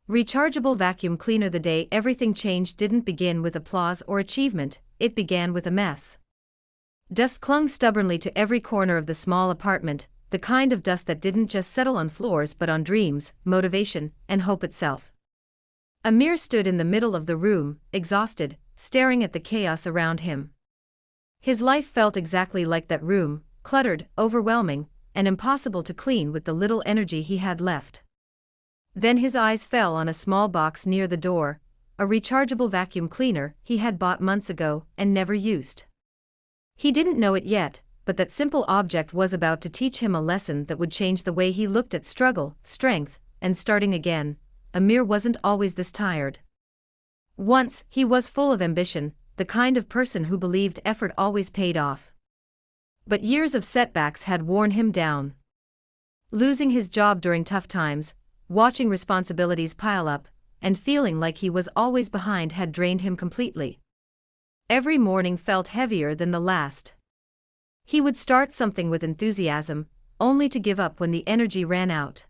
Rechargeable Vacuum Cleaner. The day everything changed didn't begin with applause or achievement, it began with a mess. Dust clung stubbornly to every corner of the small apartment, the kind of dust that didn't just settle on floors but on dreams, motivation, and hope itself. Amir stood in the middle of the room, exhausted, staring at the chaos around him. His life felt exactly like that room, cluttered, overwhelming, and impossible to clean with the little energy he had left. Then his eyes fell on a small box near the door, a rechargeable vacuum cleaner he had bought months ago and never used. He didn't know it yet, but that simple object was about to teach him a lesson that would change the way he looked at struggle, strength, and starting again. Amir wasn't always this tired. Once, he was full of ambition, the kind of person who believed effort always paid off. But years of setbacks had worn him down. Losing his job during tough times, watching responsibilities pile up, and feeling like he was always behind had drained him completely. Every morning felt heavier than the last. He would start something with enthusiasm, only to give up when the energy ran out.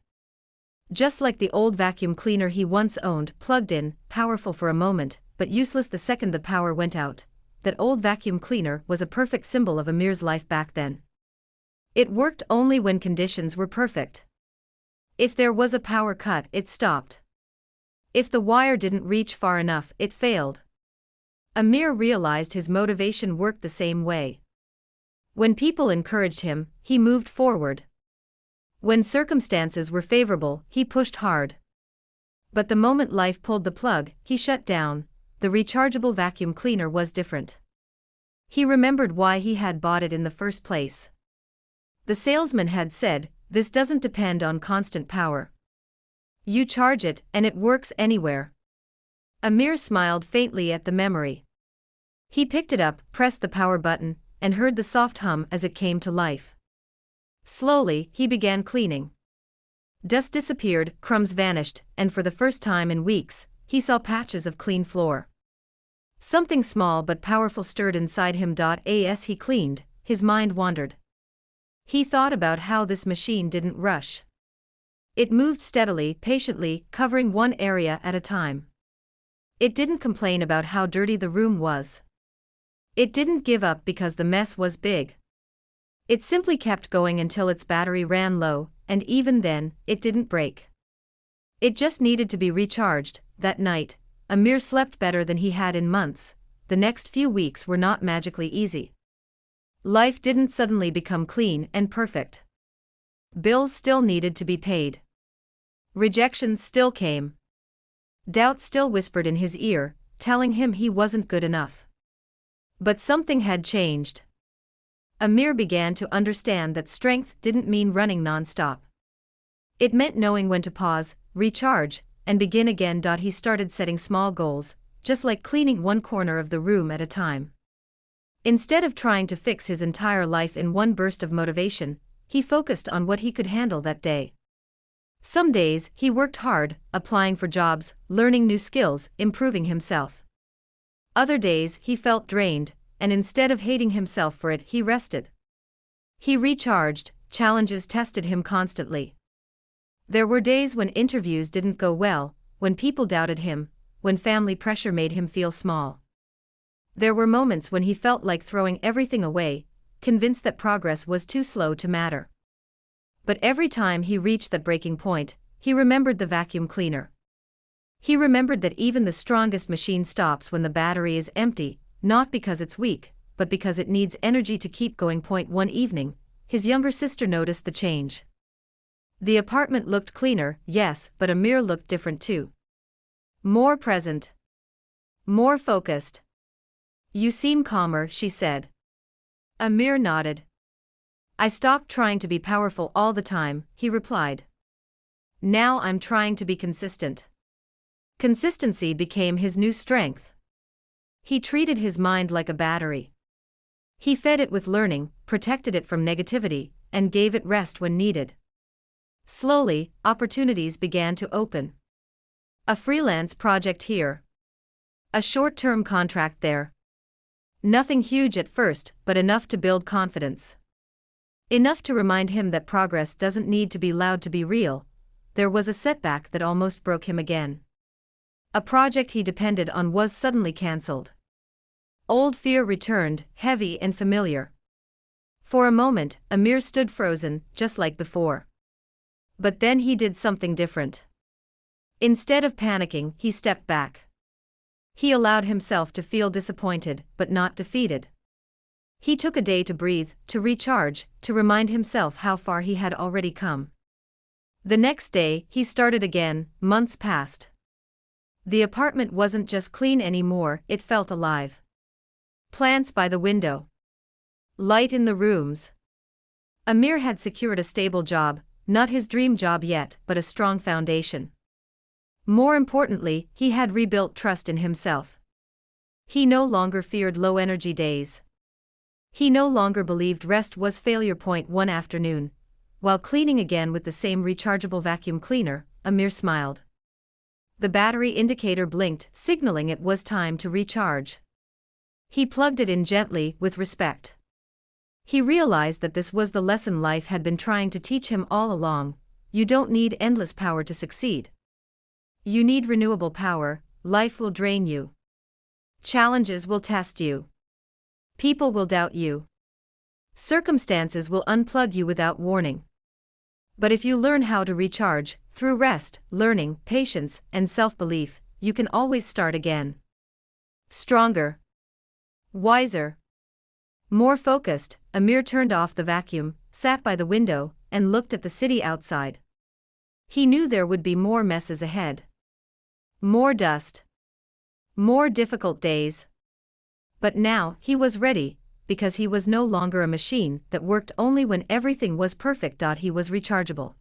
Just like the old vacuum cleaner he once owned, plugged in, powerful for a moment, but useless the second the power went out. That old vacuum cleaner was a perfect symbol of Amir's life back then. It worked only when conditions were perfect. If there was a power cut, it stopped. If the wire didn't reach far enough, it failed. Amir realized his motivation worked the same way. When people encouraged him, he moved forward. When circumstances were favorable, he pushed hard. But the moment life pulled the plug, he shut down. The rechargeable vacuum cleaner was different. He remembered why he had bought it in the first place. The salesman had said, "This doesn't depend on constant power. You charge it, and it works anywhere." Amir smiled faintly at the memory. He picked it up, pressed the power button, and heard the soft hum as it came to life. Slowly, he began cleaning. Dust disappeared, crumbs vanished, and for the first time in weeks, he saw patches of clean floor. Something small but powerful stirred inside him. As he cleaned, his mind wandered. He thought about how this machine didn't rush. It moved steadily, patiently, covering one area at a time. It didn't complain about how dirty the room was. It didn't give up because the mess was big. It simply kept going until its battery ran low, and even then, it didn't break. It just needed to be recharged. That night, Amir slept better than he had in months. The next few weeks were not magically easy. Life didn't suddenly become clean and perfect. Bills still needed to be paid. Rejections still came. Doubt still whispered in his ear, telling him he wasn't good enough. But something had changed. Amir began to understand that strength didn't mean running non-stop. It meant knowing when to pause, recharge, and begin again. He started setting small goals, just like cleaning one corner of the room at a time. Instead of trying to fix his entire life in one burst of motivation, he focused on what he could handle that day. Some days, he worked hard, applying for jobs, learning new skills, improving himself. Other days, he felt drained, and instead of hating himself for it, he rested. He recharged. Challenges tested him constantly. There were days when interviews didn't go well, when people doubted him, when family pressure made him feel small. There were moments when he felt like throwing everything away, convinced that progress was too slow to matter. But every time he reached that breaking point, he remembered the vacuum cleaner. He remembered that even the strongest machine stops when the battery is empty, not because it's weak, but because it needs energy to keep going. One evening, his younger sister noticed the change. The apartment looked cleaner, yes, but Amir looked different too. More present. More focused. "You seem calmer," she said. Amir nodded. "I stopped trying to be powerful all the time," he replied. "Now I'm trying to be consistent." Consistency became his new strength. He treated his mind like a battery. He fed it with learning, protected it from negativity, and gave it rest when needed. Slowly, opportunities began to open. A freelance project here. A short-term contract there. Nothing huge at first, but enough to build confidence. Enough to remind him that progress doesn't need to be loud to be real. There was a setback that almost broke him again. A project he depended on was suddenly cancelled. Old fear returned, heavy and familiar. For a moment, Amir stood frozen, just like before. But then he did something different. Instead of panicking, he stepped back. He allowed himself to feel disappointed, but not defeated. He took a day to breathe, to recharge, to remind himself how far he had already come. The next day, he started again. Months passed. The apartment wasn't just clean anymore, it felt alive. Plants by the window. Light in the rooms. Amir had secured a stable job, not his dream job yet, but a strong foundation. More importantly, he had rebuilt trust in himself. He no longer feared low-energy days. He no longer believed rest was failure. One afternoon, while cleaning again with the same rechargeable vacuum cleaner, Amir smiled. The battery indicator blinked, signaling it was time to recharge. He plugged it in gently, with respect. He realized that this was the lesson life had been trying to teach him all along: you don't need endless power to succeed. You need renewable power. Life will drain you. Challenges will test you. People will doubt you. Circumstances will unplug you without warning. But if you learn how to recharge, through rest, learning, patience, and self-belief, you can always start again. Stronger. Wiser. More focused, Amir turned off the vacuum, sat by the window, and looked at the city outside. He knew there would be more messes ahead. More dust. More difficult days. But now, he was ready, because he was no longer a machine that worked only when everything was perfect. He was rechargeable.